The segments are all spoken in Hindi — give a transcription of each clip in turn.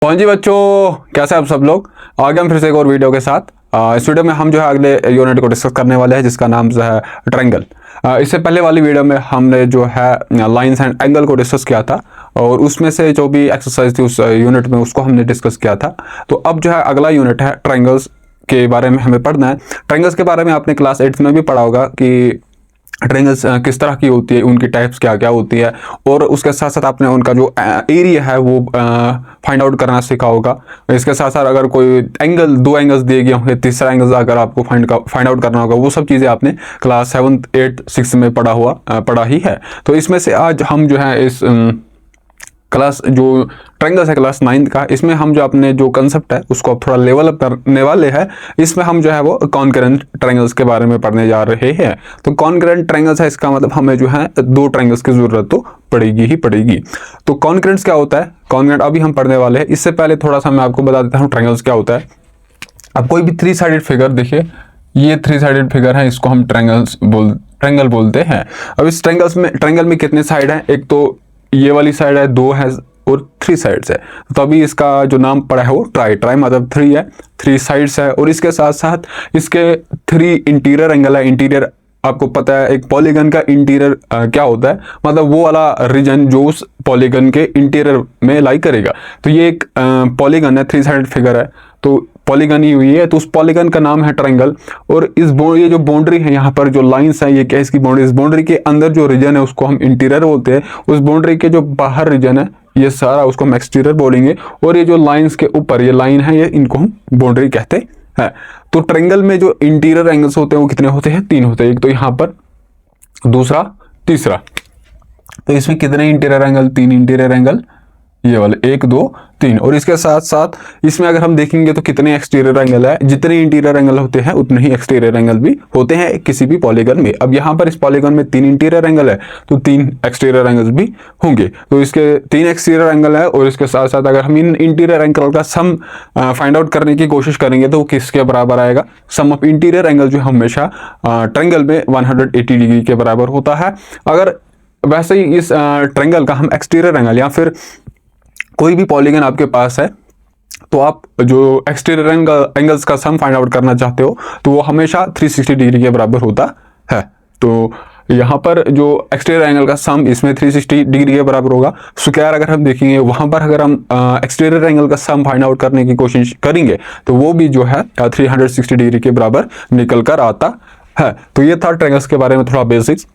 कौन जी बच्चों, कैसे आप सब लोग। आगे हम फिर से एक और वीडियो के साथ इस वीडियो में हम जो है अगले यूनिट को डिस्कस करने वाले हैं जिसका नाम जो है ट्रायंगल। इससे पहले वाली वीडियो में हमने जो है लाइंस एंड एंगल को डिस्कस किया था और उसमें से जो भी एक्सरसाइज थी उस यूनिट में उसको हमने डिस्कस किया था। तो अब जो है अगला यूनिट है ट्रायंगल्स के बारे में हमें पढ़ना है। ट्रायंगल्स के बारे में आपने क्लास 8 में भी पढ़ा होगा कि ट्रायंगल्स किस तरह की होती है, उनकी टाइप्स क्या क्या होती है, और उसके साथ साथ आपने उनका जो एरिया है वो फाइंड आउट करना सीखा होगा। इसके साथ साथ अगर कोई एंगल, दो एंगल्स दिए गए होंगे, तीसरा एंगल अगर आपको फाइंड आउट करना होगा, वो सब चीज़ें आपने क्लास 7, 8, 6 में पढ़ा ही है। तो इसमें से आज हम जो है इस क्लास जो ट्रायंगल्स है क्लास 9 का, इसमें हम जो अपने जो कंसेप्ट है उसको अब थोड़ा लेवल अप करने वाले हैं। इसमें हम जो है वो कॉन्करेंट ट्रायंगल्स के बारे में पढ़ने जा रहे हैं। तो कॉन्करेंट ट्रायंगल्स है, इसका मतलब हमें जो है दो ट्रायंगल्स की जरूरत तो पड़ेगी ही पड़ेगी। तो कॉन्करेंट्स क्या होता है, कॉन्करेंट अभी हम पढ़ने वाले हैं। इससे पहले थोड़ा सा मैं आपको बता देता हूँ ट्रायंगल्स क्या होता है। अब कोई भी 3 साइडेड फिगर देखिए, ये 3 साइडेड फिगर है, इसको हम ट्रायंगल बोलते हैं। अब इस ट्रायंगल में कितने साइड हैं, एक तो ये वाली साइड है, 2 है और 3 साइड्स है। तो अभी इसका जो नाम पड़ा है वो ट्राई मतलब 3 है, 3 साइड्स है। और इसके साथ साथ इसके 3 इंटीरियर एंगल है। इंटीरियर आपको पता है, एक पॉलीगन का इंटीरियर क्या होता है, मतलब वो वाला रीजन जो उस पॉलीगन के इंटीरियर में लाई करेगा। तो ये एक पॉलीगन है, 3 साइडेड फिगर है, तो पॉलीगन ही हुई है, तो उस पॉलीगन का नाम है ट्रायंगल। और ये जो बाउंड्री है, यहाँ पर जो लाइंस है, ये क्या इसकी बाउंड्री, इस बाउंड्री के अंदर जो रीजन है उसको हम इंटीरियर बोलते हैं। उस बाउंड्री के जो बाहर रीजन है ये सारा उसको हम एक्सटीरियर बोलेंगे। और ये जो लाइंस के ऊपर ये लाइन है, ये इनको हम बाउंड्री कहते हैं। तो ट्रायंगल में जो इंटीरियर एंगल्स होते हैं वो कितने होते हैं, 3 होते हैं। एक तो यहाँ पर, दूसरा, तीसरा। तो इसमें कितने इंटीरियर एंगल, 3 इंटीरियर एंगल, ये वाले 1, 2, 3। और इसके साथ साथ इसमें अगर हम देखेंगे तो कितने एक्सटीरियर एंगल है, जितने इंटीरियर एंगल होते हैं उतने ही एक्सटीरियर एंगल भी होते हैं किसी भी पॉलीगन में। अब यहाँ पर इस पॉलीगन में 3 इंटीरियर एंगल है तो 3 एक्सटीरियर एंगल्स भी होंगे। तो इसके 3 एक्सटीरियर एंगल है और इसके साथ साथ अगर हम इन इंटीरियर एंगल का सम फाइंड आउट करने की कोशिश करेंगे तो किसके बराबर आएगा, सम ऑफ इंटीरियर एंगल जो हमेशा ट्रायंगल में 180 डिग्री के बराबर होता है। अगर वैसे ही इस ट्रायंगल का हम एक्सटीरियर एंगल या फिर कोई भी पॉलीगन आपके पास है तो आप जो एक्सटीरियर एंगल्स का सम फाइंड आउट करना चाहते हो तो वो हमेशा 360 डिग्री के बराबर होता है। तो यहाँ पर जो एक्सटीरियर एंगल का सम इसमें 360 डिग्री के बराबर होगा। स्क्वायर अगर हम देखेंगे वहां पर अगर हम एक्सटीरियर एंगल का सम फाइंड आउट करने की कोशिश करेंगे तो वो भी जो है 360 डिग्री के बराबर निकल कर आता है। तो ये था ट्रायंगल्स के बारे में थोड़ा बेसिक्स।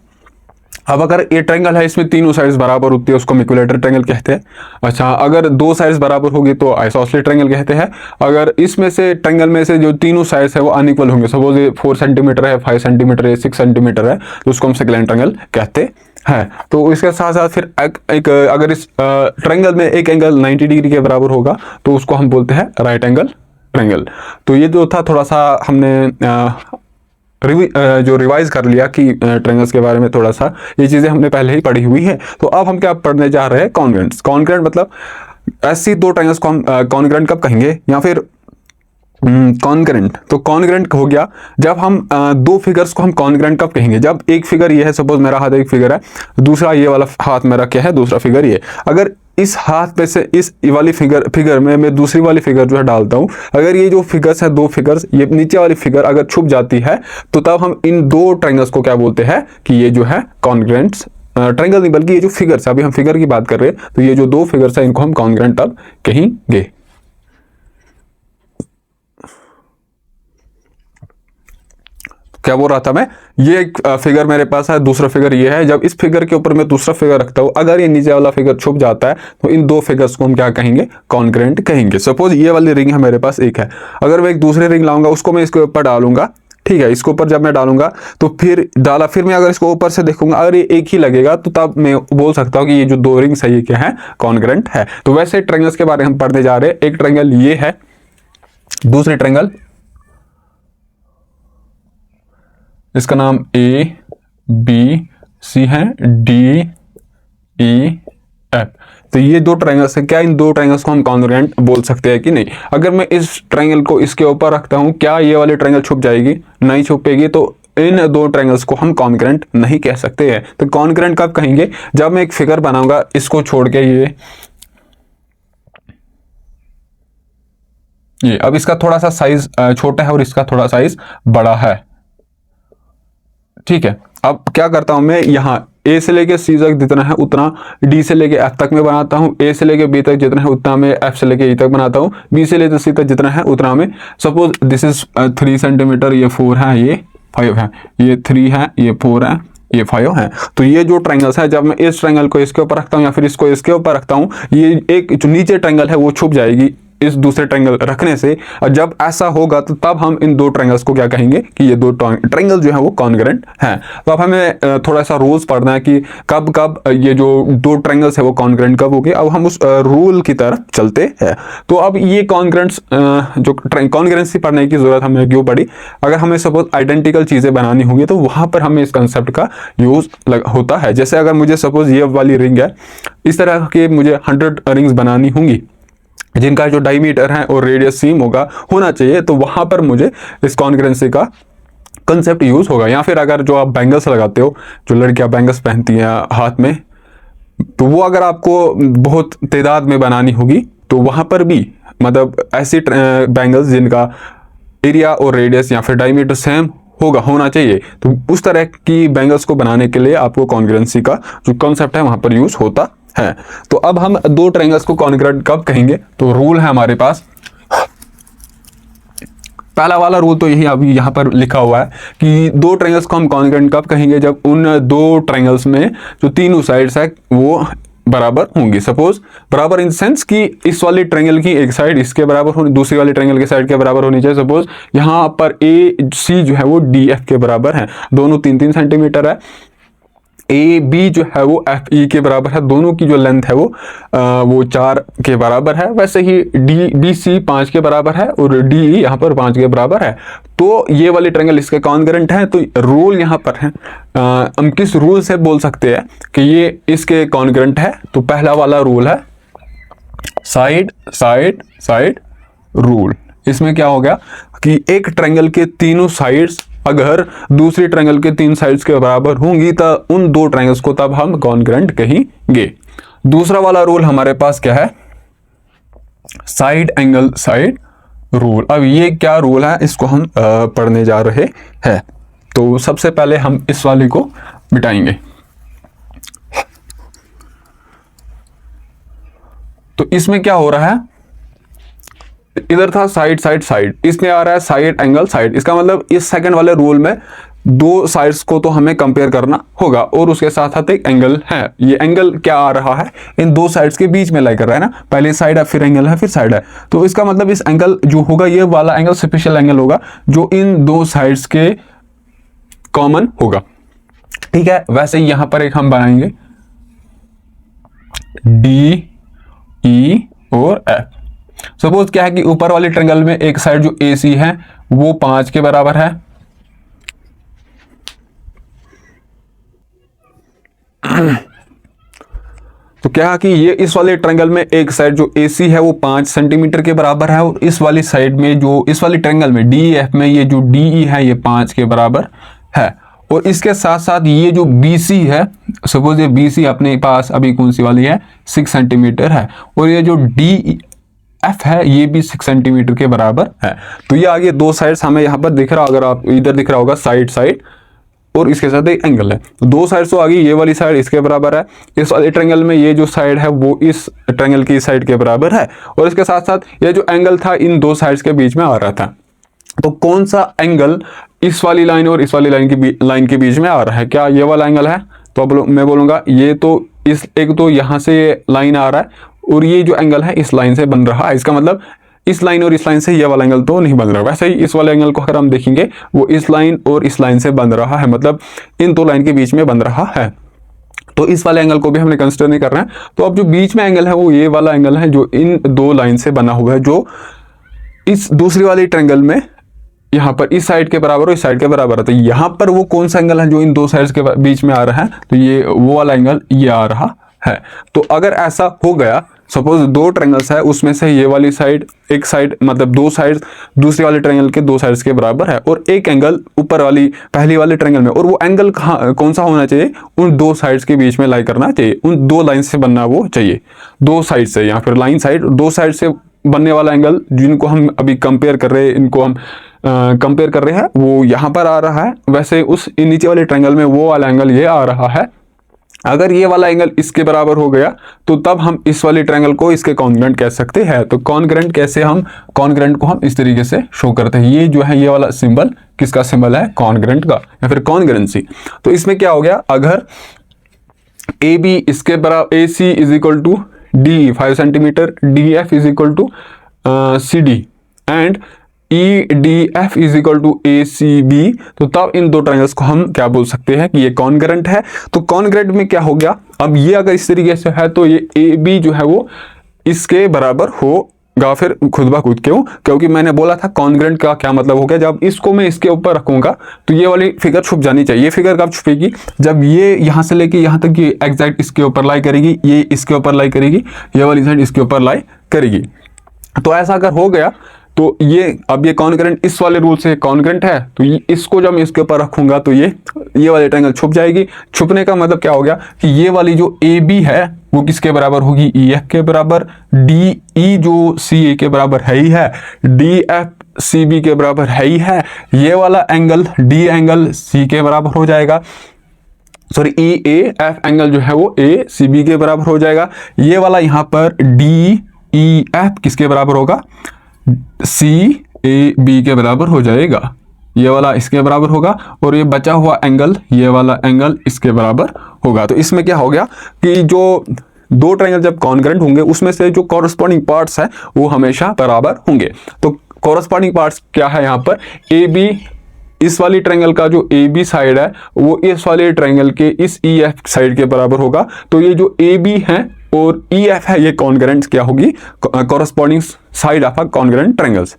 अब अगर ये ट्रायंगल है, इसमें तीनों साइड्स बराबर होती है, उसको हम इक्विलेटरल ट्रायंगल कहते हैं। अच्छा, अगर 2 साइड्स बराबर होगी तो आइसोसेलेस ट्रायंगल कहते हैं। अगर इसमें से ट्रायंगल में से जो तीनों साइड्स है वो अनइक्वल होंगे, सपोज ये 4 सेंटीमीटर है, 5 सेंटीमीटर है, 6 सेंटीमीटर है, तो उसको हम सेकेंड ट्रायंगल कहते हैं। तो इसके साथ साथ फिर एक अगर इस ट्रायंगल में एक एंगल 90 डिग्री के बराबर होगा तो उसको हम बोलते हैं राइट एंगल ट्रायंगल। तो ये जो था थोड़ा सा हमने जो रिवाइज कर लिया कि ट्रायंगल्स के बारे में थोड़ा सा, ये चीज़ें हमने पहले ही पढ़ी हुई है। तो अब हम क्या पढ़ने जा रहे हैं, कॉन्ग्रेंट्स। कॉन्ग्रेंट मतलब ऐसी दो ट्रायंगल्स को हम कॉन्ग्रेंट कब कहेंगे, या फिर कॉन्ग्रेंट। तो कॉन्ग्रेंट हो गया जब हम 2 फिगर्स को हम कॉन्ग्रेंट कब कहेंगे, जब एक फिगर ये है, सपोज मेरा हाथ एक फिगर है, दूसरा ये वाला हाथ मेरा क्या है, दूसरा फिगर ये। अगर इस हाथ पे से इस वाली फिगर में मैं दूसरी वाली फिगर जो है डालता हूं, अगर ये जो फिगर्स है 2 फिगर्स, ये नीचे वाली फिगर अगर छुप जाती है तो तब हम इन 2 ट्रायंगल्स को क्या बोलते हैं कि ये जो है कॉन्ग्रेंट्स। ट्रायंगल नहीं बल्कि ये जो फिगर्स, अभी हम फिगर की बात कर रहे हैं, तो ये जो 2 फिगर्स है इनको हम कॉन्ग्रेंट अब कहेंगे। क्या बोल रहा था मैं, ये एक फिगर मेरे पास है, दूसरा फिगर ये है। जब इस फिगर के ऊपर मैं दूसरा फिगर रखता हूं, अगर ये नीचे वाला फिगर छुप जाता है तो इन 2 फिगर्स को हम क्या कहेंगे, कॉन्ग्रेंट कहेंगे। सपोज ये वाली रिंग है मेरे पास एक है, अगर मैं एक दूसरी रिंग लाऊंगा उसको मैं इसके ऊपर डालूंगा, ठीक है, इसके ऊपर जब मैं डालूंगा तो फिर मैं अगर इसको ऊपर से देखूंगा, अगर ये एक ही लगेगा तो तब मैं बोल सकता हूं कि ये जो 2 रिंग्स है ये क्या है, कॉन्ग्रेंट है। तो वैसे ट्रायंगल्स के बारे में हम पढ़ने जा रहे हैं। एक ट्रायंगल ये है, दूसरे ट्रायंगल इसका नाम ABC है, DEF। तो ये 2 ट्रायंगल्स है। क्या इन 2 ट्रायंगल्स को हम कॉन्ग्रेंट बोल सकते हैं कि नहीं? अगर मैं इस ट्रायंगल को इसके ऊपर रखता हूं, क्या ये वाली ट्रायंगल छुप जाएगी? नहीं छुपेगी, तो इन 2 ट्रायंगल्स को हम कॉन्ग्रेंट नहीं कह सकते हैं। तो कॉन्ग्रेंट कब कहेंगे, जब मैं एक फिगर बनाऊंगा, इसको छोड़ के ये अब इसका थोड़ा सा साइज छोटा है और इसका थोड़ा साइज बड़ा है, ठीक है। अब क्या करता हूं मैं, यहाँ ए से लेके सी तक जितना है उतना डी से लेके एफ तक मैं बनाता हूँ, ए से लेके बी तक जितना है उतना मैं एफ से लेके ई तक बनाता हूँ, बी से लेके सी तक जितना है उतना में, सपोज दिस इज 3 सेंटीमीटर, ये 4 है, ये 5 है, ये 3 है, ये 4 है, ये 5 है। तो ये जो ट्रायंगल्स है, जब मैं इस ट्रायंगल को इसके ऊपर रखता हूँ या फिर इसको इसके ऊपर रखता हूँ, ये एक जो नीचे ट्रायंगल है वो छुप जाएगी इस दूसरे ट्रायंगल रखने से। और जब ऐसा होगा तो तब हम इन दो ट्रायंगल्स को क्या कहेंगे कि ये दो ट्रायंगल जो है वो कॉन्ग्रुएंट हैं। तो अब हमें थोड़ा सा रूल्स पढ़ना है कि कब कब ये जो दो ट्रायंगल्स है वो कॉन्ग्रुएंट कब होंगे। अब हम उस रूल की तरफ चलते हैं। तो अब ये कॉन्ग्रुएंट्स जो कॉन्ग्रुएंसी पढ़ने की जरूरत हमें क्यों पड़ी, अगर हमें सपोज आइडेंटिकल चीजें बनानी होंगी तो वहां पर हमें इस कंसेप्ट का यूज होता है। जैसे अगर मुझे सपोज ये वाली रिंग है, इस तरह के मुझे 100 रिंग्स बनानी होंगी जिनका जो डायमीटर है और रेडियस सेम होना चाहिए, तो वहां पर मुझे इस कॉन्ग्रुएंसी का कंसेप्ट यूज होगा। या फिर अगर जो आप बैंगल्स लगाते हो, जो लड़कियां बैंगल्स पहनती हैं हाथ में, तो वो अगर आपको बहुत तादाद में बनानी होगी तो वहां पर भी मतलब ऐसी बैंगल्स जिनका एरिया और रेडियस या फिर डायमीटर सेम होना चाहिए, तो उस तरह की बैंगल्स को बनाने के लिए आपको कॉन्ग्रुएंसी का जो कॉन्सेप्ट है वहां पर यूज होता है। तो अब हम दो ट्रायंगल्स को कॉन्ग्रुएंट कब कहेंगे, तो रूल है हमारे पास। पहला वाला रूल तो यही अभी यहाँ पर लिखा हुआ है कि दो ट्रायंगल्स को हम कॉन्ग्रुएंट कब कहेंगे, जब उन दो ट्रायंगल्स में जो तीनों साइड्स है वो बराबर होंगी। सपोज बराबर इन सेंस कि इस वाली ट्रायंगल की एक साइड इसके बराबर होनी, दूसरी वाली ट्रायंगल की साइड के बराबर होनी चाहिए। सपोज यहाँ पर ए सी जो है वो डी एफ के बराबर है, दोनों 3-3 सेंटीमीटर है। ए बी जो है वो एफ ई के बराबर है, दोनों की जो लेंथ है वो 4 के बराबर है। वैसे ही डी सी 5 के बराबर है और डी ई यहाँ पर 5 के बराबर है। तो ये वाली ट्रायंगल इसके कॉन्ग्रुएंट है। तो रूल यहाँ पर है, हम किस रूल से बोल सकते हैं कि ये इसके कॉन्ग्रुएंट है। तो पहला वाला रूल है साइड साइड साइड रूल। इसमें क्या हो गया कि एक ट्रायंगल के तीनों साइड्स अगर दूसरी ट्रायंगल के 3 साइड्स के बराबर होंगी तो उन दो ट्रायंगल्स को तब हम कॉन्ग्रुएंट कहेंगे। दूसरा वाला रूल हमारे पास क्या है, साइड एंगल साइड रूल। अब ये क्या रूल है इसको हम पढ़ने जा रहे हैं। तो सबसे पहले हम इस वाले को मिटाएंगे। तो इसमें क्या हो रहा है, इधर था साइड साइड साइड, इसमें आ रहा है साइड एंगल साइड। इसका मतलब इस सेकंड वाले रूल में दो साइड्स को तो हमें कंपेयर करना होगा और उसके साथ साथ एक एंगल है। ये एंगल क्या आ रहा है, इन दो साइड्स के बीच में लाई कर रहा है ना, पहले साइड है फिर एंगल है फिर साइड है। तो इसका मतलब इस एंगल जो होगा ये वाला एंगल स्पेशल एंगल होगा जो इन दो साइड्स के कॉमन होगा, ठीक है। वैसे ही यहां पर एक हम बनाएंगे डी ई और एफ। सपोज क्या है कि ऊपर वाली ट्रायंगल में एक साइड जो ए सी है वो 5 के बराबर है, तो क्या है कि ये इस वाले ट्रायंगल में एक साइड जो ए सी है वो 5 सेंटीमीटर के बराबर है और इस वाली साइड में जो इस वाली ट्रायंगल में डी एफ में ये जो डी ई है ये 5 के बराबर है। और इसके साथ साथ ये जो बी सी है, सपोज ये बी सी अपने पास अभी कौन सी वाली है 6 सेंटीमीटर है और ये जो डी एफ है ये भी 6 सेंटीमीटर के बराबर है। तो ये आगे दो साइड्स हमें यहाँ पर दिख रहा, अगर आप इधर दिख रहा होगा साइड साइड और इसके साथ एक एंगल है, तो दो साइड्स तो आगे ये वाली साइड इसके बराबर है, इस वाले ट्रायंगल में ये जो साइड है वो इस ट्रायंगल की साइड के बराबर है और इसके साथ साथ ये जो एंगल था इन दो साइड्स के बीच में आ रहा था। तो कौन सा एंगल इस वाली लाइन और इस वाली लाइन के बीच में आ रहा है, क्या ये वाला एंगल है? तो अब मैं बोलूंगा ये तो इस एक तो यहाँ से लाइन आ रहा है और ये जो एंगल है इस लाइन से बन रहा है। इसका मतलब इस लाइन और इस लाइन से ये वाला एंगल तो नहीं बन रहा। वैसे ही इस वाले एंगल को अगर हम देखेंगे वो इस लाइन और इस लाइन से बन रहा है, मतलब इन दो लाइन के बीच में बन रहा है। तो इस वाले एंगल को भी हमने कंसिडर नहीं करना है। तो अब जो बीच में एंगल है वो ये वाला एंगल है जो इन दो लाइन से बना हुआ है, जो इस दूसरी वाली ट्रायंगल में यहाँ पर इस साइड के बराबर और इस साइड के बराबर है। तो यहाँ पर वो कौन सा एंगल है जो इन दो साइड्स के बीच में आ रहा है, तो ये वो वाला एंगल ये आ रहा है। तो अगर ऐसा हो गया, सपोज दो ट्रायंगल्स है उसमें से ये वाली साइड एक साइड मतलब दो साइड दूसरी वाले ट्रायंगल के दो साइड्स के बराबर है और एक एंगल ऊपर वाली पहली वाले ट्रायंगल में, और वो एंगल कौन सा होना चाहिए, उन दो साइड्स के बीच में लाई करना चाहिए, उन दो लाइन से बनना वो चाहिए, दो साइड से या फिर लाइन साइड दो साइड से बनने वाला एंगल जिनको हम अभी कंपेयर कर रहे हैं, इनको हम कंपेयर कर रहे हैं, वो यहाँ पर आ रहा है। वैसे उस नीचे वाले ट्रायंगल में वो वाला एंगल ये आ रहा है। अगर ये वाला एंगल इसके बराबर हो गया तो तब हम इस वाले ट्रायंगल को इसके कॉन्ग्रुएंट कह सकते हैं। तो कॉन्ग्रुएंट कैसे, हम कॉन्ग्रुएंट को हम इस तरीके से शो करते हैं। ये जो है ये वाला सिंबल किसका सिंबल है, कॉन्ग्रुएंट का, या फिर कॉन्ग्रुएंसी। तो इसमें क्या हो गया, अगर ए बी इसके बराबर, A C is equal to D 5 centimetre, D F is equal to C D and E D F is equal to A C B, तो तब इन दो ट्रायंगल्स को हम क्या बोल सकते हैं कि ये कॉन्ग्रुएंट है। तो कॉन्ग्रुएंट में क्या हो गया, अब ये अगर इस तरीके से है तो ये ए बी जो है वो इसके बराबर होगा, फिर खुद ब खुद। क्यों, क्योंकि मैंने बोला था कॉन्ग्रुएंट का क्या मतलब हो गया, जब इसको मैं इसके ऊपर रखूंगा तो ये वाली फिगर छुप जानी चाहिए। ये फिगर कब छुपेगी, जब ये यहाँ से लेके यहाँ तक ये एग्जैक्ट इसके ऊपर लाई करेगी, ये इसके ऊपर लाई करेगी, ये वाली साइड इसके ऊपर लाई करेगी। तो ऐसा अगर हो गया तो ये, अब ये कॉन्ग्रुएंट इस वाले रूल से कॉन्ग्रुएंट है, तो इसको जब मैं इसके ऊपर रखूंगा तो ये वाली ट्रायंगल छुप जाएगी। छुपने का मतलब क्या हो गया कि ये वाली जो ए बी है वो किसके बराबर होगी, ई एफ के बराबर, डी ई जो सी ए के बराबर है ही है, डी एफ सी बी के बराबर है ही है। ये वाला एंगल डी एंगल सी के बराबर हो जाएगा, sorry E A F angle जो है वो ए सी बी के बराबर हो जाएगा। ये वाला यहाँ पर डी ई एफ किसके बराबर होगा, सी ए बी के बराबर हो जाएगा। ये वाला इसके बराबर होगा और ये बचा हुआ एंगल, ये वाला एंगल इसके बराबर होगा। तो इसमें क्या हो गया कि जो दो ट्रायंगल जब कॉन्ग्रुएंट होंगे उसमें से जो कॉरस्पॉन्डिंग पार्ट्स है वो हमेशा बराबर होंगे। तो कॉरस्पॉन्डिंग पार्ट्स क्या है यहाँ पर, ए बी, इस वाली ट्रायंगल का जो ए बी साइड है वो इस वाले ट्रायंगल के इस ई एफ साइड के बराबर होगा। तो ये जो ए बी है और ई एफ है ये कॉन्ग्रुएंट क्या होगी, corresponding side of a congruent triangles.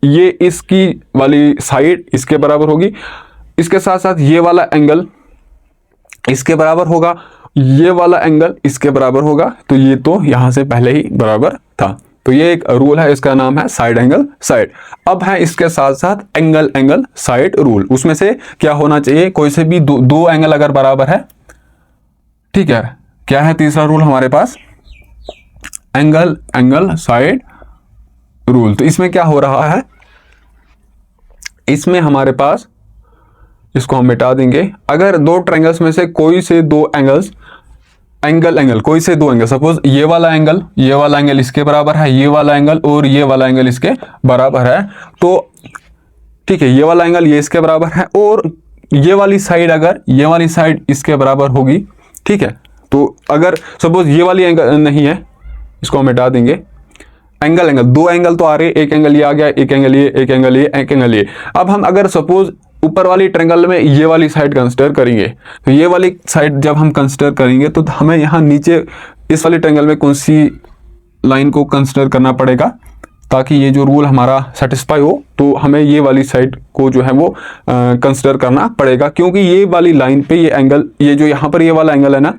ये इसकी वाली साइड इसके बराबर होगी, इसके साथ साथ ये वाला एंगल इसके बराबर होगा, ये वाला एंगल इसके बराबर होगा। तो ये तो यहां से पहले ही बराबर था। तो ये एक रूल है, इसका नाम है साइड एंगल साइड। अब है इसके साथ साथ एंगल एंगल साइड रूल। उसमें से क्या होना चाहिए, कोई से भी दो एंगल अगर बराबर है, ठीक है, क्या है तीसरा रूल हमारे पास, एंगल एंगल साइड रूल। तो इसमें क्या हो रहा है, इसमें हमारे पास, इसको हम मिटा देंगे, अगर दो ट्रायंगल्स में से कोई से दो एंगल्स, एंगल एंगल कोई से दो एंगल, सपोज ये वाला एंगल इसके बराबर है, ये वाला एंगल और ये वाला एंगल इसके बराबर है, तो ठीक है, ये वाला एंगल ये इसके बराबर है और ये वाली साइड, अगर ये वाली साइड इसके बराबर होगी, ठीक है। तो अगर सपोज ये वाली एंगल नहीं है, इसको हम मिटा देंगे, एंगल एंगल दो एंगल तो आ रहे, एक एंगल ये आ गया, एक एंगल ये, एक एंगल ये, एक एंगल ये। अब हम अगर सपोज ऊपर वाली ट्रायंगल में ये वाली साइड कंसिडर करेंगे, तो ये वाली साइड जब हम कंसिडर करेंगे तो हमें यहाँ नीचे इस वाली ट्रायंगल में कौन सी लाइन को कंसिडर करना पड़ेगा ताकि ये जो रूल हमारा सेटिस्फाई हो। तो हमें ये वाली साइड को जो है वो कंसिडर करना पड़ेगा, क्योंकि ये वाली लाइन पे ये एंगल, ये जो यहाँ पर ये वाला एंगल है ना,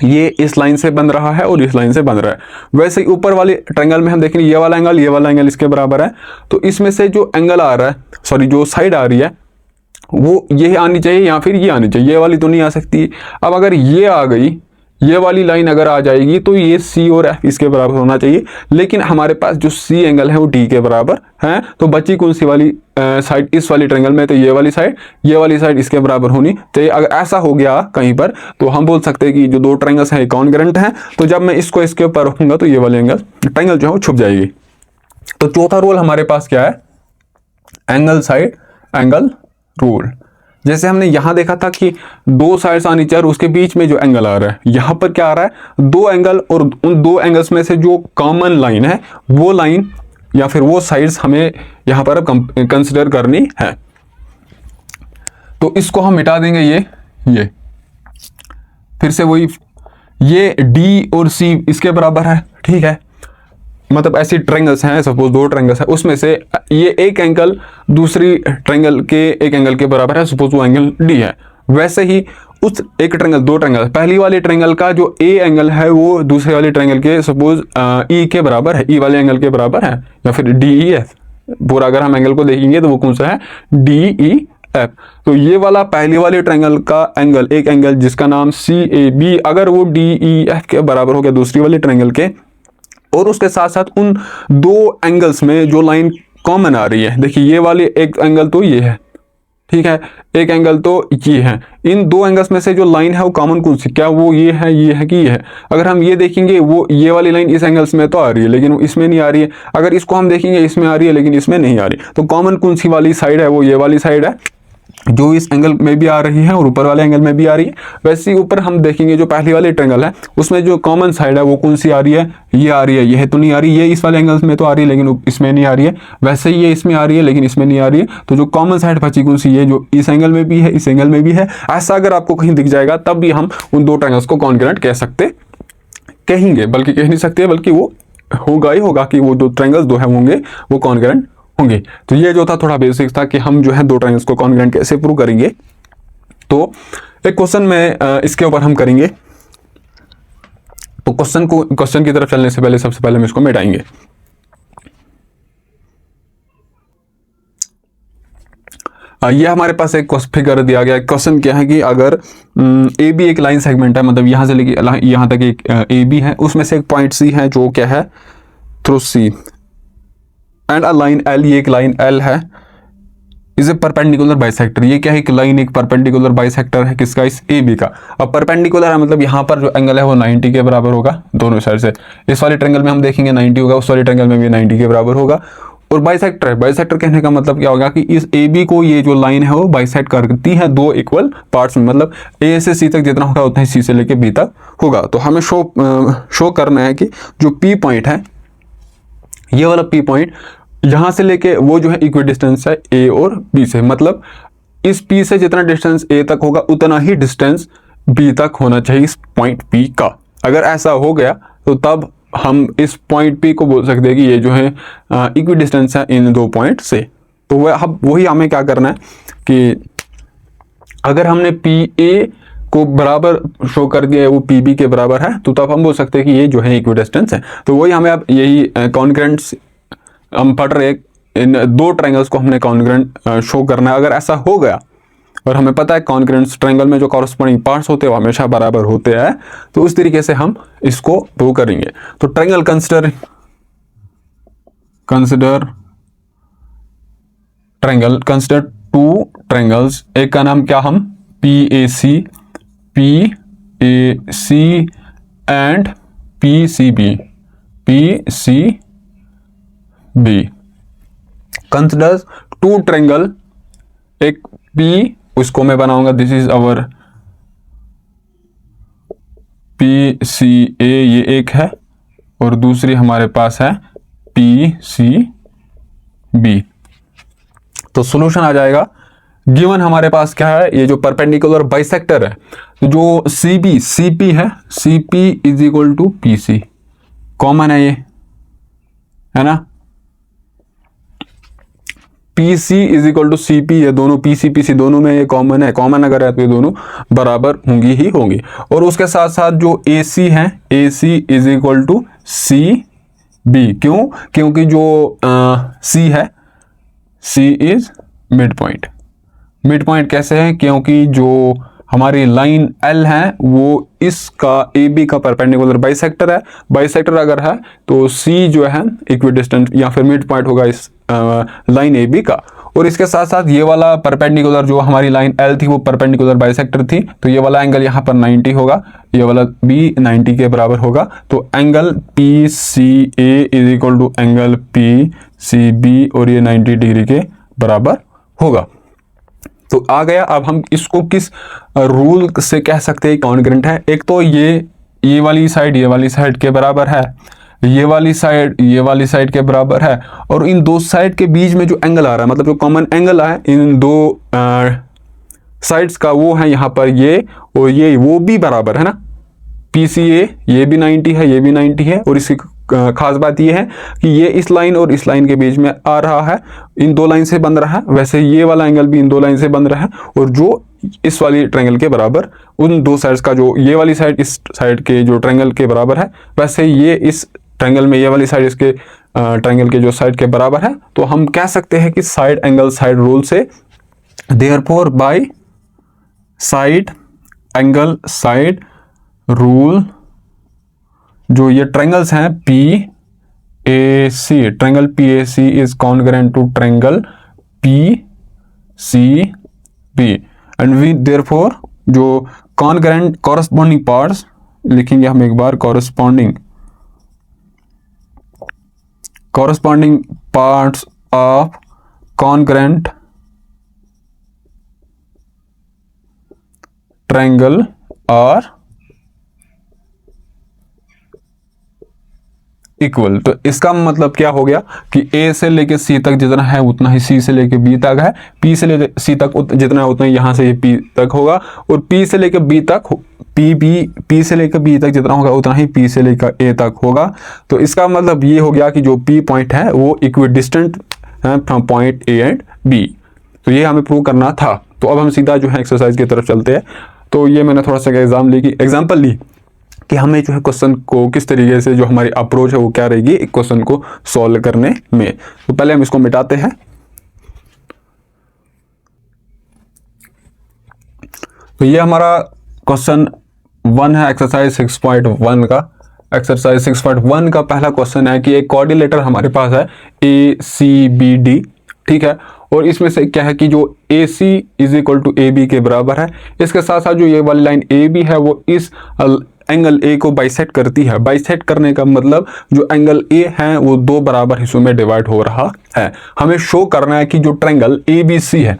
ये इस लाइन से बन रहा है और इस लाइन से बन रहा है। वैसे ही ऊपर वाली ट्रायंगल में हम देखेंगे ये वाला एंगल इसके बराबर है, तो इसमें से जो एंगल आ रहा है, सॉरी जो साइड आ रही है वो ये आनी चाहिए या फिर ये आनी चाहिए, ये वाली तो नहीं आ सकती। अब अगर ये आ गई, ये वाली लाइन अगर आ जाएगी तो ये सी और एफ इसके बराबर होना चाहिए, लेकिन हमारे पास जो सी एंगल है वो डी के बराबर है। तो बची कौन सी वाली साइड, इस वाली ट्रायंगल में, तो ये वाली साइड इसके बराबर होनी चाहिए। अगर ऐसा हो गया कहीं पर तो हम बोल सकते हैं कि जो दो ट्रायंगल्स हैं कॉन्ग्रुएंट हैं। तो जब मैं इसको इसके ऊपर रखूंगा तो ये वाली ट्रायंगल जो है वो छुप जाएगी। तो चौथा रूल हमारे पास क्या है, एंगल साइड एंगल रूल। जैसे हमने यहां देखा था कि दो साइड्स आनी चाहिए और उसके बीच में जो एंगल आ रहा है, यहां पर क्या आ रहा है, दो एंगल, और उन दो एंगल्स में से जो कॉमन लाइन है वो लाइन या फिर वो साइड्स हमें यहां पर कंसिडर करनी है। तो इसको हम मिटा देंगे, ये फिर से वही, ये डी और सी इसके बराबर है, ठीक है। मतलब ऐसी ट्रायंगल्स हैं, सपोज दो ट्रायंगल्स हैं, उसमें से ये एक एंगल दूसरी ट्रायंगल के एक एंगल के बराबर है, सपोज वो एंगल डी है। वैसे ही उस एक ट्रायंगल, दो ट्रायंगल, पहली वाली ट्रायंगल का जो ए एंगल है वो दूसरे वाले ट्रायंगल के सपोज ई के बराबर है, ई वाले एंगल के बराबर है, या फिर डी ई एफ। पूरा अगर हम एंगल को देखेंगे तो वो कौन सा है, डी ई एफ। तो ये वाला पहली वाले ट्रायंगल का एंगल, एक एंगल जिसका नाम सी ए बी, अगर वो डी ई एफ के बराबर हो गया दूसरी वाले ट्रायंगल के, और उसके साथ साथ उन दो एंगल्स में जो लाइन कॉमन आ रही है, देखिए ये वाली एक एंगल तो ये है, ठीक है, एक एंगल तो ये है, इन दो एंगल्स में से जो लाइन है वो कॉमन कौन सी, क्या वो ये है कि ये है। अगर हम ये देखेंगे वो ये वाली लाइन इस एंगल्स में तो आ रही है लेकिन वो इसमें नहीं आ रही है, अगर इसको हम देखेंगे इसमें आ रही है लेकिन इसमें नहीं आ रही, तो कॉमन कौन सी वाली साइड है, वो ये वाली साइड है जो इस एंगल में भी आ रही है और ऊपर वाले एंगल में भी आ रही है। वैसे ही ऊपर हम देखेंगे जो पहली वाली ट्रायंगल है उसमें जो कॉमन साइड है वो कौन सी आ रही है, ये आ रही है, ये तो नहीं आ रही, ये इस वाले एंगल्स में तो आ रही है लेकिन इसमें नहीं आ रही है, वैसे ही ये इसमें आ रही है लेकिन इसमें नहीं आ रही है। तो जो कॉमन साइड बची कौन सी, ये जो इस एंगल में भी है इस एंगल में भी है। ऐसा अगर आपको कहीं दिख जाएगा तब भी हम उन दो ट्रायंगल्स को कॉन्ग्रुएंट कहेंगे, बल्कि कह नहीं सकते बल्कि वो होगा ही होगा कि वो जो ट्रायंगल्स दो है होंगे वो कॉन्ग्रुएंट होंगे। तो ये जो था थोड़ा बेसिक था कि हम जो है दो ट्रायंगल्स को कॉन्ग्रुएंट कैसे प्रूव करेंगे। तो एक क्वेश्चन में इसके ऊपर हम करेंगे। तो क्वेश्चन की तरफ चलने से पहले सबसे पहले हम इसको मिटाएंगे। ये हमारे पास एक फिगर दिया गया। क्वेश्चन क्या है कि अगर ए बी एक लाइन सेगमेंट है, मतलब यहां से लेके यहां तक एक ए बी है, उसमें से एक पॉइंट सी है जो क्या है through C, and a line L, ये एक लाइन एल है, इज ए परपेंडिकुलर बाइसेक्टर। ये क्या है, एक लाइन एक परपेंडिकुलर बाइसेक्टर है किसका, इस ए बी का। अब परपेंडिकुलर है मतलब यहाँ पर जो एंगल है वो 90 के बराबर होगा दोनों साइड से। इस वाले ट्रायंगल में हम देखेंगे 90 होगा, उस वाले ट्रायंगल में भी 90 के बराबर होगा। और बाइसेक्टर है, बाइसेक्टर कहने का मतलब क्या होगा कि इस ए बी को ये जो लाइन है वो बाइसेक्ट करती है दो इक्वल पार्ट्स में, मतलब ए से सी तक जितना होगा उतना ही सी से लेके बी तक होगा। तो हमें शो करना है कि जो पी पॉइंट है, ये वाला पी पॉइंट यहां से लेके वो जो है इक्वी डिस्टेंस है ए और बी से, मतलब इस पी से जितना डिस्टेंस ए तक होगा उतना ही डिस्टेंस बी तक होना चाहिए इस पॉइंट पी का। अगर ऐसा हो गया तो तब हम इस पॉइंट पी को बोल सकते हैं कि ये जो है इक्वी डिस्टेंस है इन दो पॉइंट से। तो वही हमें क्या करना है कि अगर हमने पी ए को बराबर शो कर दिया है, वो पी बी के बराबर है, तो तब हम बोल सकते हैं कि ये जो है इक्वी डिस्टेंस है। तो वही हमें अब यही कॉन्ग्रुएंट हम पढ़ रहे, इन दो ट्रायंगल्स को हमने कॉन्ग्रुएंट शो करना है। अगर ऐसा हो गया और हमें पता है कॉन्ग्रुएंट ट्रायंगल में जो कॉरस्पॉन्डिंग पार्ट्स होते हैं वो हमेशा बराबर होते हैं, तो उस तरीके से हम इसको प्रूव करेंगे। तो ट्रायंगल कंसिडर टू ट्रायंगल्स, एक का नाम क्या हम PAC and PCB। Consider two triangle, एक P उसको मैं बनाऊंगा, दिस इज आवर PCA, ये एक है, और दूसरी हमारे पास है PCB। तो सॉल्यूशन आ जाएगा। गिवन हमारे पास क्या है, ये जो परपेंडिकुलर बाइसेक्टर है, जो CP है, CP is equal to PC, common है ये, है ना। PC is equal to CP, ये दोनों PC दोनों में ये कॉमन है, कॉमन अगर है तो ये दोनों बराबर होंगी ही होंगी। और उसके साथ साथ जो AC है, AC is equal to CB, क्यों, क्योंकि जो C है, C is midpoint. Midpoint कैसे है, क्योंकि जो हमारी लाइन L है वो इसका AB का परपेंडिकुलर बाइसेक्टर है। बाइसेक्टर अगर है तो C जो है इक्विडिस्टेंट या फिर मिड पॉइंट होगा इस लाइन AB का। और इसके साथ साथ ये वाला परपेंडिकुलर जो हमारी लाइन L थी वो परपेंडिकुलर बाइसेक्टर थी, तो ये वाला एंगल यहाँ पर 90 होगा, ये वाला B 90 के बराबर होगा। तो angle PCA is equal to angle PCB और ये 90 डिग्री के बराबर होगा। तो आ गया। अब हम इसको किस रूल से कह सकते हैं कॉन्ग्रुएंट है। एक तो ये वाली साइड के बराबर है, ये वाली साइड के बराबर है, और इन दो साइड के बीच में जो एंगल आ रहा है, मतलब जो कॉमन एंगल है इन दो साइड्स का, वो है यहाँ पर ये और ये, वो भी बराबर है ना। PCA ये भी 90 है, ये भी 90 है, और इसकी खास बात ये है कि ये इस लाइन और इस लाइन के बीच में आ रहा है, इन दो लाइन से बन रहा है। वैसे ये वाला एंगल भी इन दो लाइन से बन रहा है, और जो इस वाली ट्रायंगल के बराबर उन दो साइड्स का, जो ये वाली साइड इस साइड के जो ट्रायंगल के बराबर है, वैसे ये इस ट्रायंगल में ये वाली साइड इसके ट्रायंगल के जो साइड के बराबर है। तो हम कह सकते हैं कि साइड एंगल साइड रूल से, therefore by side angle side rule, जो ये ट्रायंगल्स हैं PAC, triangle PAC is congruent to triangle PCB and we therefore जो कॉन्ग्रुएंट कॉरस्पॉन्डिंग पार्ट्स लिखेंगे हम एक बार, corresponding parts of congruent triangle are equal. तो इसका मतलब क्या हो गया कि A से लेके C तक जितना है उतना ही C से लेके B तक है, P से लेके C तक जितना है उतना ही यहाँ से P तक होगा, और P से लेके B तक P से लेकर B तक जितना होगा उतना ही P से लेकर A तक होगा। तो इसका मतलब ये हो गया कि जो P पॉइंट है वो इक्विडिस्टेंट है from point A and B। तो ये हमें प्रूव करना था। तो अब हम सीधा जो है एक्सरसाइज की तरफ चलते हैं। तो ये मैंने थोड़ा सा एग्जाम्पल ली कि हमें जो है क्वेश्चन को किस तरीके से जो हमारी अप्रोच है वो क्या रहेगी क्वेश्चन को सॉल्व करने में। तो पहले हम इसको मिटाते हैं। तो ये हमारा क्वेश्चन 1 है एक्सरसाइज 6.1 का। एक्सरसाइज 6.1 का पहला क्वेश्चन है कि एक कोऑर्डिनेटर हमारे पास है ACBD, ठीक है, और इसमें से क्या है कि जो AC is equal to AB के बराबर है। इसके साथ साथ जो ये वाली लाइन AB है वो इस एंगल A को बाइसेक्ट करती है। बाइसेक्ट करने का मतलब जो एंगल A है वो दो बराबर हिस्सों में डिवाइड हो रहा है। हमें शो करना है कि जो ट्रायंगल ABC है,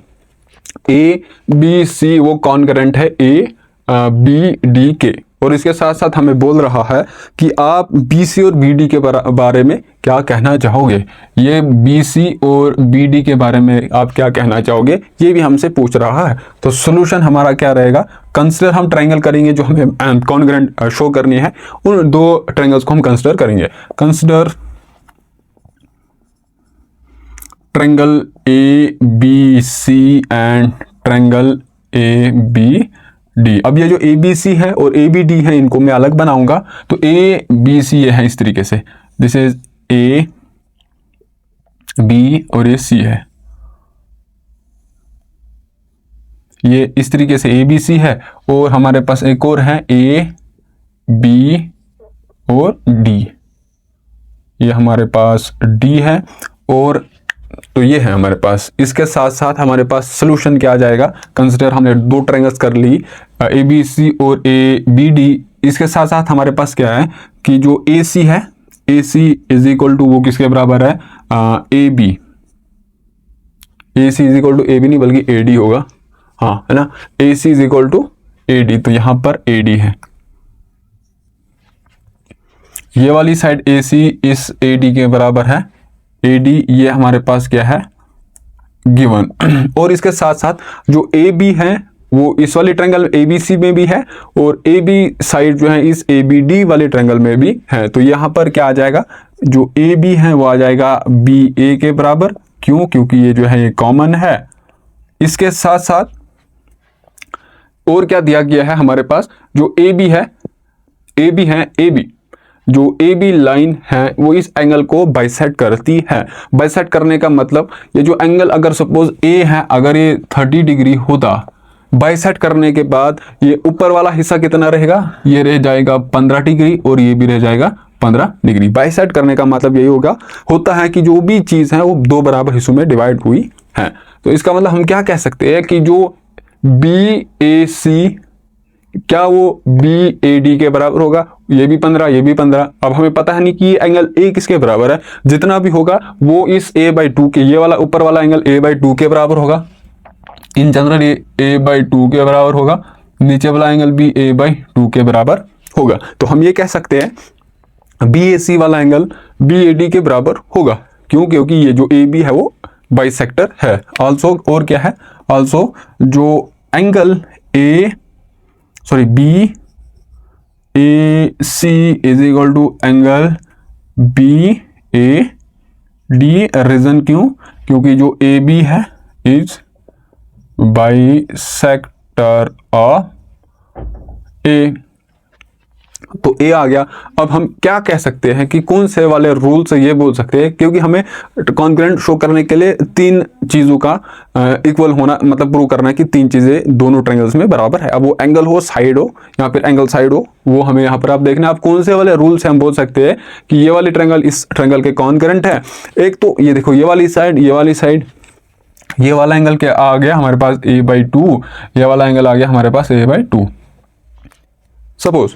ABC वो कॉन्ग्रुएंट है ABD के, और इसके साथ साथ हमें बोल रहा है कि आप BC और BD के बारे में क्या कहना चाहोगे। ये BC और BD के बारे में आप क्या कहना चाहोगे ये भी हमसे पूछ रहा है। तो सॉल्यूशन हमारा क्या रहेगा, कंसिडर हम ट्रायंगल करेंगे जो हमें कॉन्ग्रुएंट शो करनी है, उन दो ट्रायंगल्स को हम कंसिडर करेंगे। Consider triangle ABC and triangle ABD। अब ये जो ABC है और ABD है इनको मैं अलग बनाऊंगा। तो ABC ये है इस तरीके से, दिस इज A B और ये C है, ये इस तरीके से ABC है, और हमारे पास एक और है A B और D, ये हमारे पास D है, और तो ये है हमारे पास। इसके साथ साथ हमारे पास सोल्यूशन क्या आ जाएगा, कंसिडर हमने दो ट्रायंगल्स कर ली ABC और ABD। इसके साथ साथ हमारे पास क्या है कि जो AC है, AC इज इक्वल टू वो किसके बराबर है, AB। AC is equal to AB नहीं बल्कि AD होगा, हाँ है ना, AC is equal to AD। तो यहां पर AD है, ये वाली साइड AC इस AD के बराबर है, AD ये हमारे पास क्या है गिवन। और इसके साथ साथ जो AB है वो इस वाले ट्रायंगल ABC में भी है, और AB साइड जो है इस ABD वाले ट्रायंगल में भी है। तो यहाँ पर क्या आ जाएगा, जो AB है वो आ जाएगा BA के बराबर, क्यों, क्योंकि ये जो है ये कॉमन है। इसके साथ साथ और क्या दिया गया है हमारे पास, जो AB है AB जो AB लाइन है वो इस एंगल को बाइसेक्ट करती है। बाइसेक्ट करने का मतलब ये जो एंगल अगर सपोज A है, अगर ये 30 डिग्री होता, बाइसेक्ट करने के बाद ये ऊपर वाला हिस्सा कितना रहेगा, ये रह जाएगा 15 डिग्री, और ये भी रह जाएगा 15 डिग्री। बाइसेक्ट करने का मतलब यही होता है कि जो भी चीज़ है वो दो बराबर हिस्सों में डिवाइड हुई है। तो इसका मतलब हम क्या कह सकते हैं कि जो BAC क्या वो BAD के बराबर होगा, ये भी 15 ये भी 15। अब हमें पता है नहीं कि ये एंगल A किसके बराबर है, जितना भी होगा वो इस A/2 के, ये वाला ऊपर वाला एंगल A/2 के बराबर होगा। इन जनरल ये A/2 के बराबर होगा, नीचे वाला एंगल भी A/2 के बराबर होगा। तो हम ये कह सकते हैं BAC वाला एंगल BAD के बराबर होगा, क्यों, क्योंकि ये जो AB है वो बाइसेक्टर है। ऑल्सो और क्या है, ऑल्सो जो angle BAC is equal to angle BAD। Reason क्यों, क्योंकि जो AB है इज बाइसेक्टर ऑफ A। तो ए आ गया। अब हम क्या कह सकते हैं कि कौन से वाले रूल से ये बोल सकते हैं, क्योंकि हमें कॉन्ग्रुएंट शो करने के लिए तीन चीज़ों का इक्वल होना, मतलब प्रूव करना है कि तीन चीज़ें दोनों ट्रायंगल्स में बराबर है। अब वो एंगल हो, साइड हो या फिर एंगल साइड हो, वो हमें यहाँ पर आप देखना आप कौन से वाले रूल से हम बोल सकते हैं कि ये वाली ट्रायंगल इस ट्रायंगल के कॉन्ग्रुएंट है। एक तो ये देखो, ये वाली साइड, ये वाली साइड, ये वाला एंगल क्या आ गया हमारे पास a/2, ये वाला एंगल आ गया हमारे पास a/2। सपोज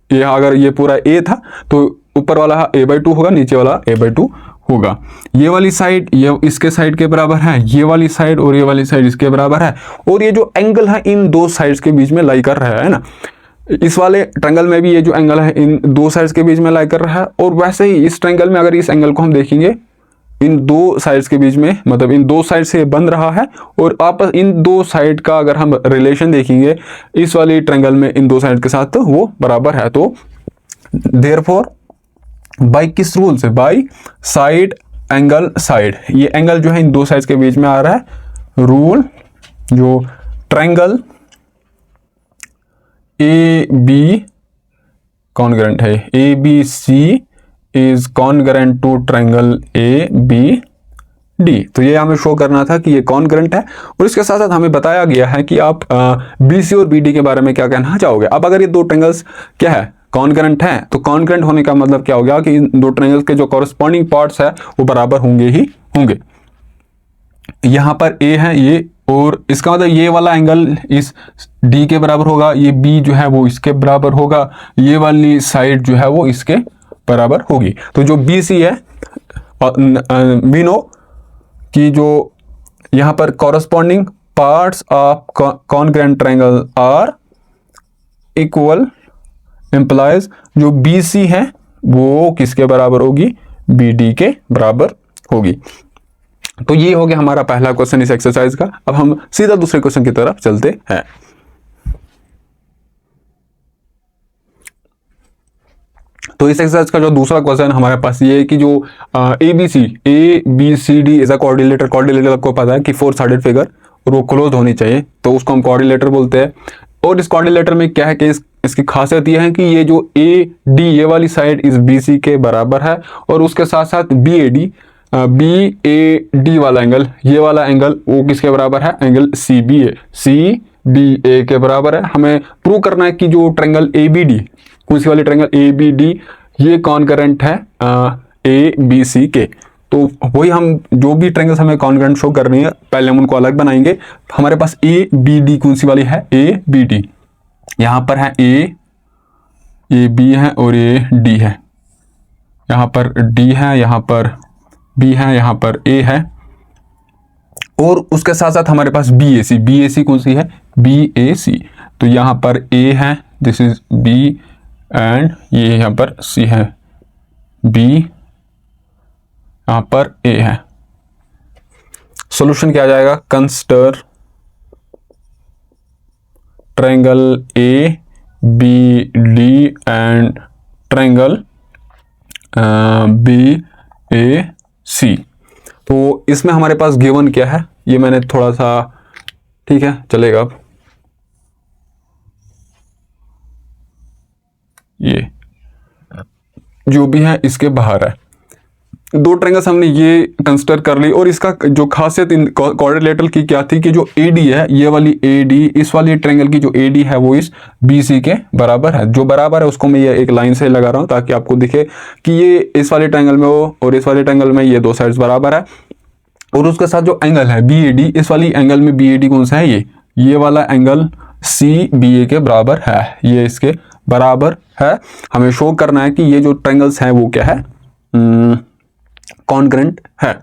ये अगर ये पूरा a था तो ऊपर वाला a/2 होगा, नीचे वाला a/2 होगा। ये वाली साइड ये इसके साइड के बराबर है, ये वाली साइड और ये वाली साइड इसके बराबर है, और ये जो एंगल है इन दो साइड्स के बीच में लाई कर रहा है ना। इस वाले ट्रायंगल में भी ये जो एंगल है इन दो साइड्स के बीच में लाई कर रहा है, और वैसे ही इस ट्रायंगल में अगर इस एंगल को हम देखेंगे इन दो साइड्स के बीच में, मतलब इन दो साइड से बन रहा है, और आपस इन दो साइड का अगर हम रिलेशन देखेंगे इस वाली ट्रायंगल में इन दो साइड के साथ, तो वो बराबर है। तो देयरफॉर बाय किस रूल से, बाय साइड एंगल साइड, ये एंगल जो है इन दो साइड्स के बीच में आ रहा है। रूल जो ट्रायंगल ए बी कॉन्ग्रुएंट है, A B C is congruent to triangle A B D. तो ये हमें शो करना था कि ये कॉन्ग्रुएंट है, और इसके साथ साथ हमें बताया गया है कि आप बी सी और बी डी के बारे में क्या कहना चाहोगे। अब अगर ये दो ट्रायंगल्स क्या है, कॉन्ग्रुएंट है, तो कॉन्ग्रुएंट होने का मतलब क्या हो गया कि इन दो ट्रायंगल्स के जो कॉरस्पॉन्डिंग पार्ट्स है वो बराबर होंगे ही होंगे। यहाँ पर ए है ये, और इसका मतलब ये वाला एंगल इस डी के बराबर होगा, ये बी जो है वो इसके बराबर होगा, ये वाली साइड जो है वो इसके बराबर होगी। तो जो बी सी है, वी नो कि जो यहाँ पर corresponding parts of congruent triangle are equal, implies जो बी सी है वो किसके बराबर होगी, बी डी के बराबर होगी। तो ये हो गया हमारा पहला क्वेश्चन इस एक्सरसाइज का। अब हम सीधा दूसरे क्वेश्चन की तरफ चलते हैं। तो इस एक्सरसाइज का जो दूसरा क्वेश्चन हमारे पास ये है कि जो A B C D is a coordinator. Coordinator आपको पता है कि फोर साइडेड फिगर, और वो क्लोज होनी चाहिए, तो उसको हम कोऑर्डिनेटर बोलते हैं। और इस कोऑर्डिनेटर में क्या है कि इसकी खासियत यह है कि ये जो ए डी ये वाली साइड इस बी सी के बराबर है, और उसके साथ साथ बी ए डी वाला एंगल, ये वाला एंगल वो किसके बराबर है, एंगल सी बी ए के बराबर है। हमें प्रूव करना है कि जो ट्रायंगल ए बी डी, कौन सी वाली ट्रायंगल ए बी डी, ये कॉन्ग्रुएंट है ए बी सी के। तो वही हम जो भी ट्रायंगल्स हमें कॉन्ग्रुएंट शो करनी है पहले हम उनको अलग बनाएंगे। हमारे पास ए बी डी कौन सी वाली है, ए बी डी, यहाँ पर है ए बी है और ए डी है, यहाँ पर डी है, यहाँ पर बी है, यहाँ पर ए है, और उसके साथ साथ हमारे पास बी ए सी कौन सी है, बी ए सी। तो यहाँ पर ए है, दिस इज बी, एंड ये यहाँ पर सी है, बी, यहाँ पर ए है। सॉल्यूशन क्या आ जाएगा, consider triangle A B D and triangle B A C. तो इसमें हमारे पास गिवन क्या है, ये मैंने थोड़ा सा, ठीक है चलेगा। अब ये जो भी है इसके बाहर है, दो ट्रायंगल्स हमने ये कंसिडर कर ली। और इसका जो खासियत इन कोऑर्डिनेटर की क्या थी कि जो AD है, ये वाली AD, इस वाली ट्रायंगल की जो AD है वो इस BC के बराबर है। जो बराबर है उसको मैं ये एक लाइन से लगा रहा हूँ ताकि आपको दिखे कि ये इस वाले ट्रायंगल में हो और इस वाले ट्रायंगल में ये दो साइड्स बराबर है। और उसके साथ जो एंगल है BAD, इस वाली एंगल में BAD कौन सा है, ये वाला एंगल CBA के बराबर है, ये इसके बराबर है। हमें शो करना है कि ये जो ट्रायंगल्स हैं वो क्या है, कॉन्ग्रुएंट है।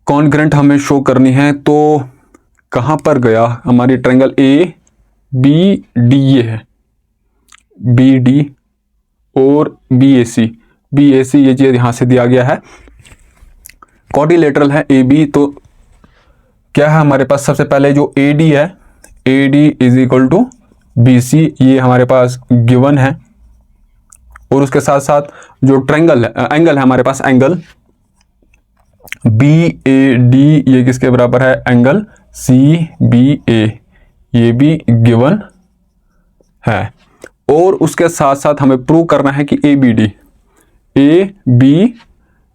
कॉन्ग्रुएंट हमें शो करनी है, तो कहां पर गया हमारी ट्रायंगल ABD, ये है BD और BAC ये चीज यहां से दिया गया है। क्वाड्रिलेटरल है AB, तो क्या है हमारे पास, सबसे पहले जो AD है, AD is equal to BC, ये हमारे पास गिवन है। और उसके साथ साथ जो ट्रायंगल है, एंगल है हमारे पास, एंगल BAD, ये किसके बराबर है, एंगल CBA, ये भी गिवन है। और उसके साथ साथ हमें प्रूव करना है कि ए बी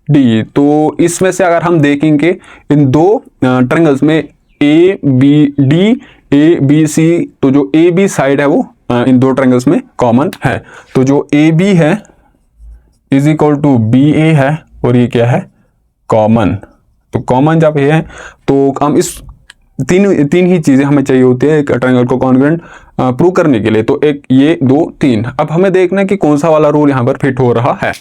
डी। तो इसमें से अगर हम देखेंगे इन दो ट्रायंगल्स में ए बी सी, तो जो ए बी साइड है वो इन दो ट्रायंगल्स में कॉमन है। तो जो ए बी है इज इक्वल टू बी ए है, और ये क्या है, कॉमन। तो कॉमन जब ये है तो हम इस तीन ही चीजें हमें चाहिए होती है एक ट्रायंगल को कॉन्ग्रुएंट प्रूव करने के लिए। तो एक, ये, दो, तीन। अब हमें देखना है कि कौन सा वाला रूल यहाँ पर फिट हो रहा है।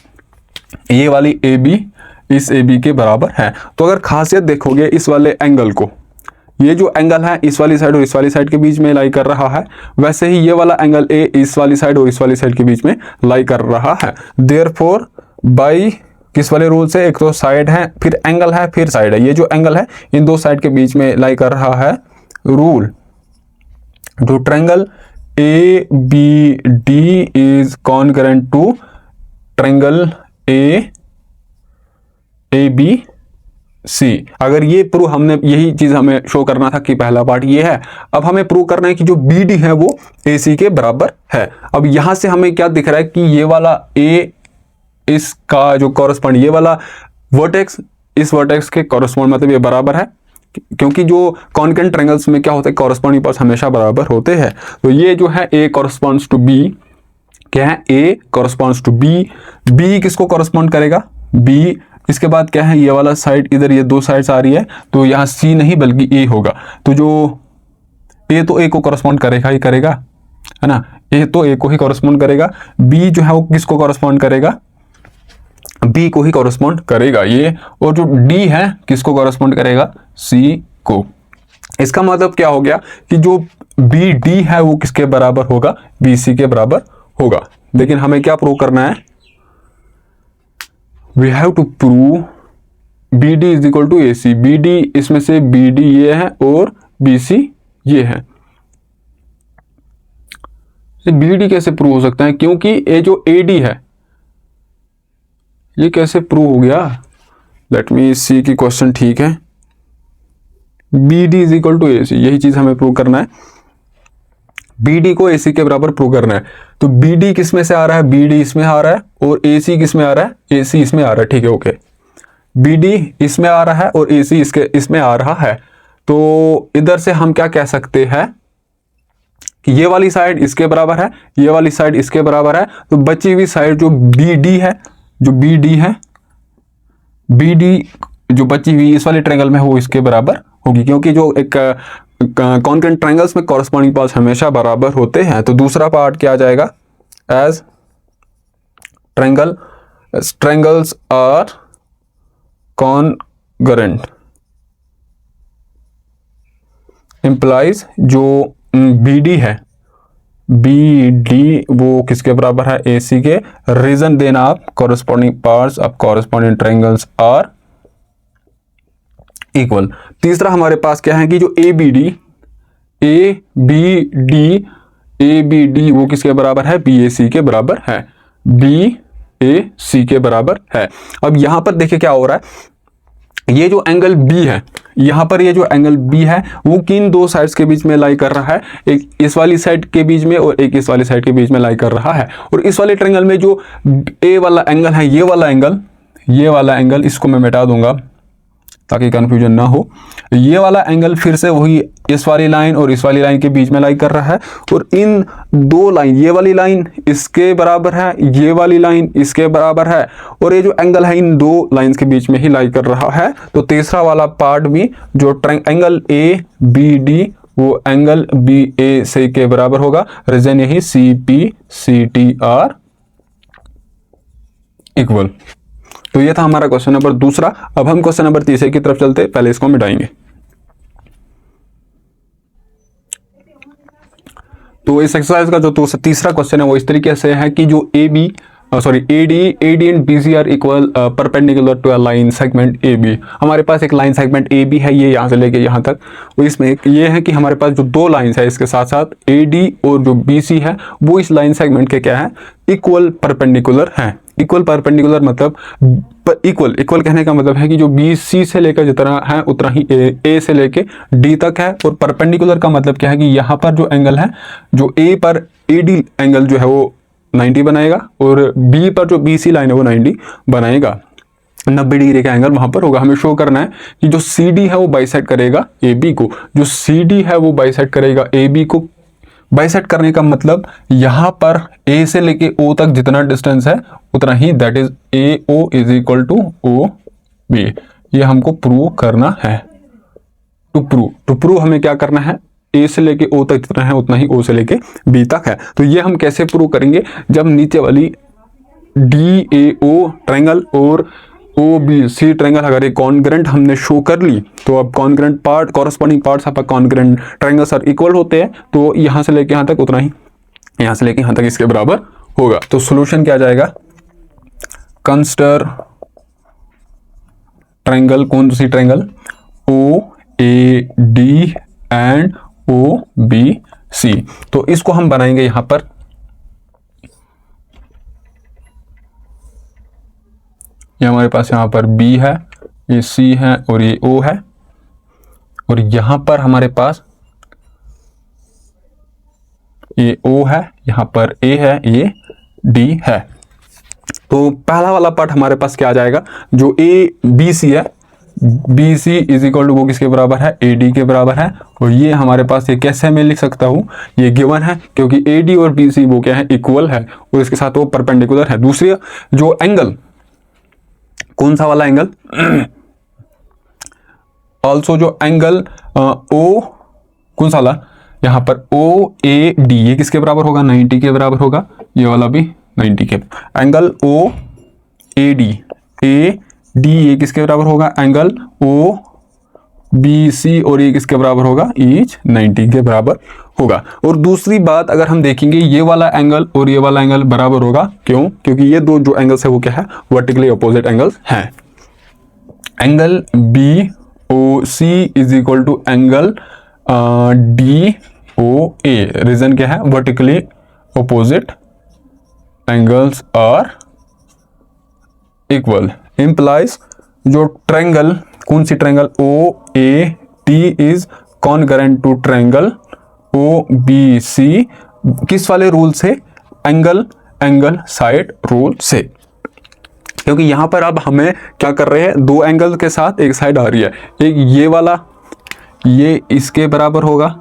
ये वाली ए बी इस ए बी के बराबर है। तो अगर खासियत देखोगे इस वाले एंगल को, ये जो एंगल है इस वाली साइड और इस वाली साइड के बीच में लाई कर रहा है, वैसे ही ये वाला एंगल ए इस वाली साइड और इस वाली साइड के बीच में लाई कर रहा है। देयरफॉर बाय किस वाले रूल से, एक तो साइड है, फिर एंगल है, फिर साइड है, ये जो एंगल है इन दो साइड के बीच में लाई कर रहा है रूल। जो triangle A B D is concurrent to triangle A B C. अगर ये प्रूव, हमने यही चीज हमें शो करना था कि पहला पार्ट ये है। अब हमें प्रूव करना है कि जो बी डी है वो ए सी के बराबर है। अब यहां से हमें क्या दिख रहा है कि ये वाला ए इसका जो कॉरस्पॉन्ड, ये वाला वर्टेक्स इस वर्टेक्स के कॉरस्पॉन्ड, मतलब ये बराबर है, क्योंकि जो कॉन्केंट ट्रायंगल्स में क्या होता है, कॉरस्पॉन्डिंग पार्ट्स हमेशा बराबर होते हैं। तो ये जो है ए कॉरस्पॉन्ड्स टू बी, क्या है, ए कॉरस्पॉन्ड्स टू बी। बी किसको कॉरस्पॉन्ड करेगा, बी। इसके बाद क्या है, ये वाला साइड, इधर ये दो साइड्स आ रही है, तो यहाँ सी नहीं बल्कि ए होगा। तो जो ए तो ए को कॉरस्पॉन्ड करेगा ही करेगा, है ना, ए तो ए को ही कॉरस्पॉन्ड करेगा। बी जो है वो किसको कॉरस्पॉन्ड करेगा, बी को ही कॉरस्पॉन्ड करेगा ये। और जो डी है किसको कॉरस्पॉन्ड करेगा, सी को। इसका मतलब क्या हो गया कि जो बी डी है वो किसके बराबर होगा, बी सी के बराबर होगा। लेकिन हमें क्या प्रूव करना है, we have to prove B D is equal to A C. B D, इसमें से बी डी ये है और बी सी ये है। बी डी कैसे प्रूव हो सकता है, क्योंकि ये जो ए डी है ये कैसे प्रूव हो गया, लेट मी सी की क्वेश्चन, ठीक है। B D is equal to A C, यही चीज हमें प्रूव करना है। बी डी को ए सी के बराबर प्रूव करना है। तो बी डी किस में से आ रहा है, बी डी इसमें आ रहा है, और ए सी किस में आ रहा है, ए सी इसमें आ रहा है, ठीक है, ओके। बी डी इसमें आ रहा है और ए सी इसमें आ रहा है। तो इधर से हम क्या कह सकते हैं कि ये वाली साइड इसके बराबर है, ये वाली साइड इसके बराबर है। तो बची हुई साइड जो बी डी है, जो बी डी है, बी डी जो बची हुई इस वाले ट्रायंगल में वो इसके बराबर होगी, क्योंकि जो एक कॉन्केंट ट्रायंगल्स में कॉरस्पॉन्डिंग पार्ट्स हमेशा बराबर होते हैं। तो दूसरा पार्ट क्या आ जाएगा, as triangles are congruent implies जो बी डी है, बी डी वो किसके बराबर है, ए सी के। रीजन देना आप corresponding parts of corresponding triangles are equal. तीसरा हमारे पास क्या है कि जो ए बी डी वो किसके बराबर है, बी ए सी के बराबर है, बी ए सी के बराबर है। अब यहां पर देखिए क्या हो रहा है, ये जो एंगल बी है, यहां पर ये जो एंगल बी है वो किन दो साइड्स के बीच में लाई कर रहा है, एक इस वाली साइड के बीच में और एक इस वाली साइड के बीच में लाई कर रहा है। और इस वाले ट्रायंगल में जो ए वाला एंगल है, ये वाला एंगल इसको मैं मिटा दूंगा ताकि कंफ्यूजन ना हो। ये वाला एंगल फिर से वही इस वाली लाइन और इस वाली लाइन के बीच में लाई कर रहा है, और इन दो लाइन, ये वाली लाइन इसके बराबर है, ये वाली लाइन इसके बराबर है, और ये जो एंगल है इन दो लाइंस के बीच में ही लाई कर रहा है। तो तीसरा वाला पार्ट भी जो एंगल ए बी डी वो एंगल बी ए सी के बराबर होगा। रीजन यही C P C T are equal. तो ये था हमारा क्वेश्चन नंबर दूसरा। अब हम क्वेश्चन नंबर तीसरे की तरफ चलते, पहले इसको मिटाएंगे। तो इस एक्सरसाइज का जो तीसरा क्वेश्चन है वो इस तरीके से है कि जो AD and BC are equal perpendicular to a line segment AB। हमारे पास एक लाइन सेगमेंट AB है, ये यहाँ से लेके यहाँ तक। वो इसमें ये है कि हमारे पास जो दो लाइंस है इसके साथ साथ AD और जो BC है वो इस लाइन सेगमेंट के क्या है, इक्वल परपेंडिकुलर हैं। इक्वल परपेंडिकुलर मतलब इक्वल कहने का मतलब है कि जो BC से लेकर जितना है उतना ही A से लेके D तक है। और परपेंडिकुलर का मतलब क्या है कि यहाँ पर जो एंगल है जो A पर AD एंगल जो है वो 90 बनाएगा और B पर जो BC लाइन है वो 90 बनाएगा, 90 डिग्री का एंगल वहां पर होगा। हमें शो करना है कि जो CD है वो बाइसेक्ट करेगा AB को, जो CD है वो बाइसेक्ट करेगा AB को। बाइसेक्ट करने का मतलब यहां पर A से लेके O तक जितना डिस्टेंस है उतना ही, that is AO is equal to OB। ये हमको प्रूव करना है। टू प्रूव हमें क्या करना है, A से लेके O तक जितना है उतना ही O से लेके B तक है। तो ये हम कैसे प्रूव करेंगे, जब नीचे वाली DAO ट्रायंगल और OBC ट्रायंगल अगर एक कॉन्ग्रेंट हमने शो कर ली, तो अब कॉन्ग्रेंट पार्ट, कॉरस्पॉन्डिंग पार्ट्स आपका कॉन्ग्रेंट ट्रायंगल्स आर इक्वल होते हैं, तो यहां से लेके यहां तक उतना ही यहां से लेके यहां तक इसके बराबर होगा। तो सॉल्यूशन क्या जाएगा, कंसिडर ट्रायंगल, कौन सी ट्रायंगल, OAD एंड OBC। तो इसको हम बनाएंगे यहां पर, ये हमारे पास यहां पर B है, ये C है और ये O है, और यहां पर हमारे पास ये O है, यहां पर A है, ये D है। तो पहला वाला पार्ट हमारे पास क्या आ जाएगा, जो ABC है, BC इज इक्वल टू वो किसके बराबर है, AD के बराबर है। और ये हमारे पास, ये कैसे मैं लिख सकता हूं, ये गिवन है क्योंकि AD और BC वो क्या है, इक्वल है और इसके साथ वो परपेंडिकुलर है। दूसरी जो एंगल, कौन सा वाला एंगल, ऑल्सो जो एंगल O, कौन सा वाला, यहां पर OAD, ये किसके बराबर होगा, 90 के बराबर होगा, ये वाला भी 90 के। एंगल OAD ये किसके बराबर होगा, एंगल OBC, और ये किसके बराबर होगा, ईच 90 के बराबर होगा। और दूसरी बात अगर हम देखेंगे, ये वाला एंगल और ये वाला एंगल बराबर होगा, क्यों, क्योंकि ये दो जो एंगल्स है वो क्या है, वर्टिकली अपोजिट एंगल्स हैं। Angle BOC is equal to angle DOA, reason क्या है, vertically opposite angles are equal, implies जो ट्रायंगल, कौन सी triangle, OAD is concurrent to triangle OBC, किस वाले रूल से, एंगल साइड रूल से। क्योंकि यहां पर अब हमें क्या कर रहे हैं, दो एंगल के साथ एक साइड आ रही है, एक ये वाला, ये इसके बराबर होगा,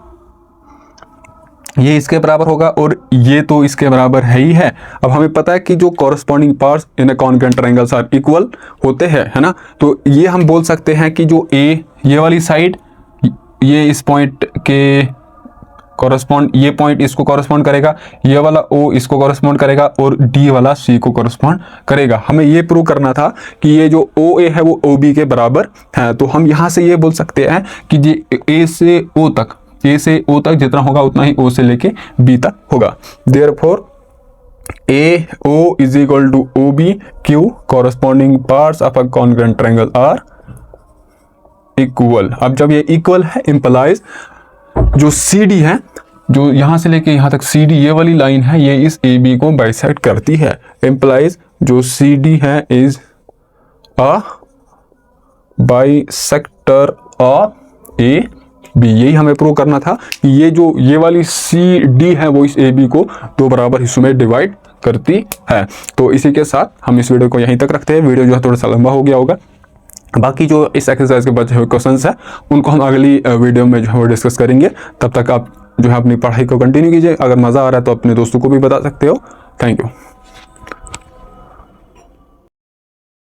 ये इसके बराबर होगा, और ये तो इसके बराबर है ही है। अब हमें पता है कि जो corresponding parts in a congruent triangles are equal होते हैं, है ना। तो ये हम बोल सकते हैं कि जो ये वाली साइड, ये इस पॉइंट के कॉरस्पॉन्ड, ये पॉइंट इसको कॉरस्पॉन्ड करेगा, ये वाला O इसको कॉरस्पॉन्ड करेगा, और D वाला C को कॉरस्पॉन्ड करेगा। हमें ये प्रूव करना था कि ये जो OA है वो OB के बराबर है। तो हम यहाँ से ये बोल सकते हैं कि ये A से O तक जितना होगा उतना ही O से लेके B तक होगा। Therefore AO is equal to OB, Q corresponding parts of a congruent triangle are equal. अब जब ये इक्वल है, इंप्लाइज जो CD है, जो यहां से लेके यहां तक CD ये वाली लाइन है, ये इस AB को बाइसेक्ट करती है। इंप्लाइज जो CD है is a bisector of AB। यही हमें प्रूव करना था कि ये वाली CD है वो इस AB को दो बराबर हिस्सों में डिवाइड करती है। तो इसी के साथ हम इस वीडियो को यहीं तक रखते हैं। वीडियो जो है थोड़ा सा लंबा हो गया होगा। बाकी जो इस एक्सरसाइज के बचे हुए क्वेश्चंस हैं उनको हम अगली वीडियो में जो है डिस्कस करेंगे। तब तक आप जो है अपनी पढ़ाई को कंटिन्यू कीजिए। अगर मज़ा आ रहा है तो अपने दोस्तों को भी बता सकते हो। Thank you.